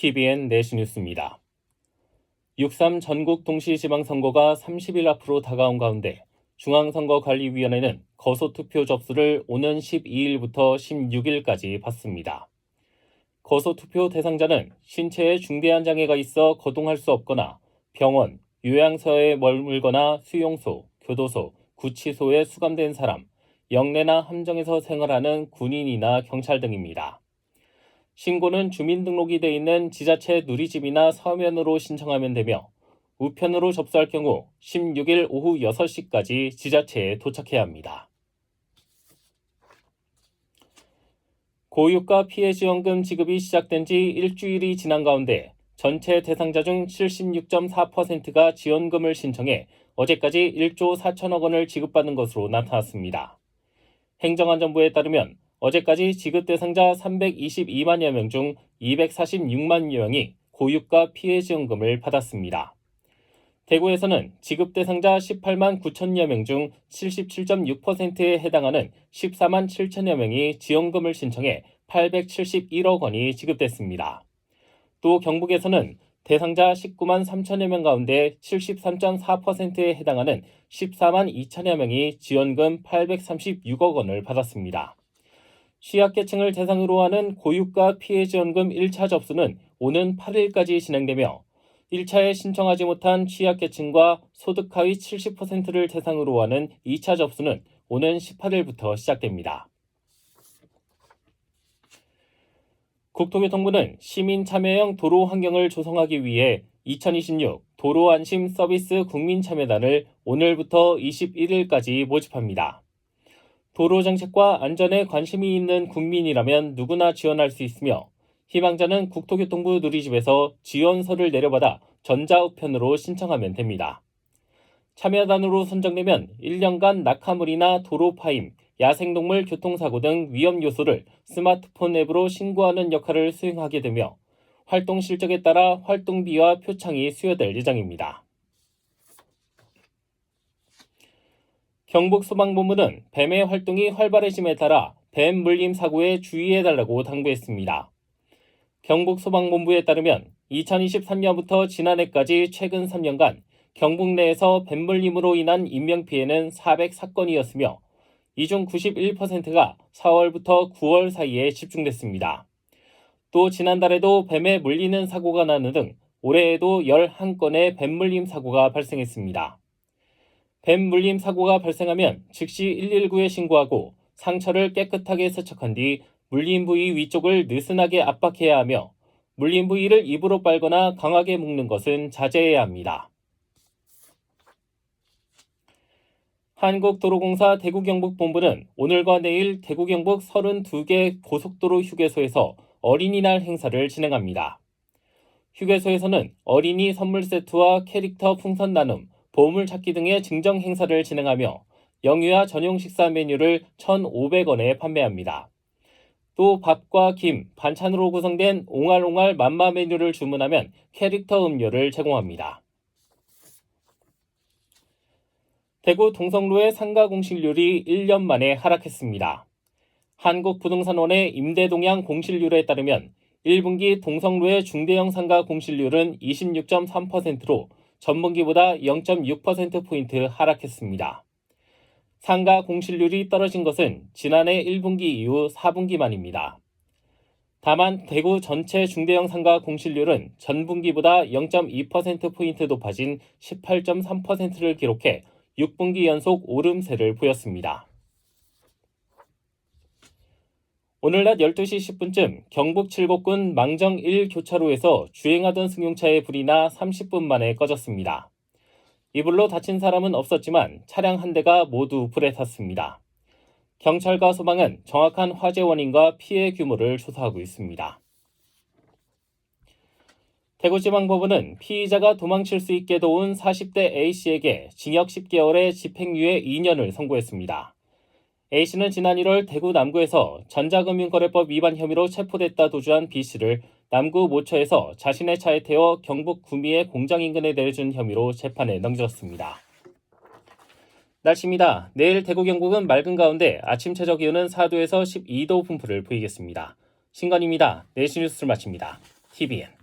TVN 내시뉴스입니다. 6.3 전국 동시지방선거가 30일 앞으로 다가온 가운데 중앙선거관리위원회는 거소투표 접수를 오는 12일부터 16일까지 받습니다. 거소투표 대상자는 신체에 중대한 장애가 있어 거동할 수 없거나 병원, 요양서에 머물거나 수용소, 교도소, 구치소에 수감된 사람, 영내나 함정에서 생활하는 군인이나 경찰 등입니다. 신고는 주민등록이 돼 있는 지자체 누리집이나 서면으로 신청하면 되며 우편으로 접수할 경우 16일 오후 6시까지 지자체에 도착해야 합니다. 고유가 피해지원금 지급이 시작된 지 일주일이 지난 가운데 전체 대상자 중 76.4%가 지원금을 신청해 어제까지 1조 4천억 원을 지급받은 것으로 나타났습니다. 행정안전부에 따르면 어제까지 지급 대상자 322만여 명 중 246만여 명이 고유가 피해지원금을 받았습니다. 대구에서는 지급 대상자 18만 9천여 명 중 77.6%에 해당하는 14만 7천여 명이 지원금을 신청해 871억 원이 지급됐습니다. 또 경북에서는 대상자 19만 3천여 명 가운데 73.4%에 해당하는 14만 2천여 명이 지원금 836억 원을 받았습니다. 취약계층을 대상으로 하는 고유가 피해지원금 1차 접수는 오는 8일까지 진행되며 1차에 신청하지 못한 취약계층과 소득 하위 70%를 대상으로 하는 2차 접수는 오는 18일부터 시작됩니다. 국토교통부는 시민 참여형 도로 환경을 조성하기 위해 2026 도로안심 서비스 국민참여단을 오늘부터 21일까지 모집합니다. 도로정책과 안전에 관심이 있는 국민이라면 누구나 지원할 수 있으며 희망자는 국토교통부 누리집에서 지원서를 내려받아 전자우편으로 신청하면 됩니다. 참여단으로 선정되면 1년간 낙하물이나 도로 파임, 야생동물 교통사고 등 위험 요소를 스마트폰 앱으로 신고하는 역할을 수행하게 되며 활동 실적에 따라 활동비와 표창이 수여될 예정입니다. 경북소방본부는 뱀의 활동이 활발해짐에 따라 뱀 물림 사고에 주의해달라고 당부했습니다. 경북소방본부에 따르면 2023년부터 지난해까지 최근 3년간 경북 내에서 뱀 물림으로 인한 인명피해는 400사건이었으며 이 중 91%가 4월부터 9월 사이에 집중됐습니다. 또 지난달에도 뱀에 물리는 사고가 나는 등 올해에도 11건의 뱀 물림 사고가 발생했습니다. 뱀 물림 사고가 발생하면 즉시 119에 신고하고 상처를 깨끗하게 세척한 뒤 물린 부위 위쪽을 느슨하게 압박해야 하며 물린 부위를 입으로 빨거나 강하게 묶는 것은 자제해야 합니다. 한국도로공사 대구경북본부는 오늘과 내일 대구경북 32개 고속도로 휴게소에서 어린이날 행사를 진행합니다. 휴게소에서는 어린이 선물 세트와 캐릭터 풍선 나눔, 보물찾기 등의 증정 행사를 진행하며 영유아 전용 식사 메뉴를 1,500원에 판매합니다. 또 밥과 김, 반찬으로 구성된 옹알옹알 맘마 메뉴를 주문하면 캐릭터 음료를 제공합니다. 대구 동성로의 상가 공실률이 1년 만에 하락했습니다. 한국부동산원의 임대동향 공실률에 따르면 1분기 동성로의 중대형 상가 공실률은 26.3%로 전분기보다 0.6%포인트 하락했습니다. 상가 공실률이 떨어진 것은 지난해 1분기 이후 4분기 만입니다. 다만 대구 전체 중대형 상가 공실률은 전분기보다 0.2%포인트 높아진 18.3%를 기록해 6분기 연속 오름세를 보였습니다. 오늘 낮 12시 10분쯤 경북 칠곡군 망정 1교차로에서 주행하던 승용차의 불이 나 30분 만에 꺼졌습니다. 이 불로 다친 사람은 없었지만 차량 한 대가 모두 불에 탔습니다. 경찰과 소방은 정확한 화재 원인과 피해 규모를 조사하고 있습니다. 대구지방법원은 피의자가 도망칠 수 있게 도운 40대 A씨에게 징역 10개월에 집행유예 2년을 선고했습니다. A씨는 지난 1월 대구 남구에서 전자금융거래법 위반 혐의로 체포됐다 도주한 B씨를 남구 모처에서 자신의 차에 태워 경북 구미의 공장 인근에 내려준 혐의로 재판에 넘겨졌습니다. 날씨입니다. 내일 대구 경북은 맑은 가운데 아침 최저 기온은 4도에서 12도 분포를 보이겠습니다. 신건입니다. 내시 뉴스를 마칩니다. TVN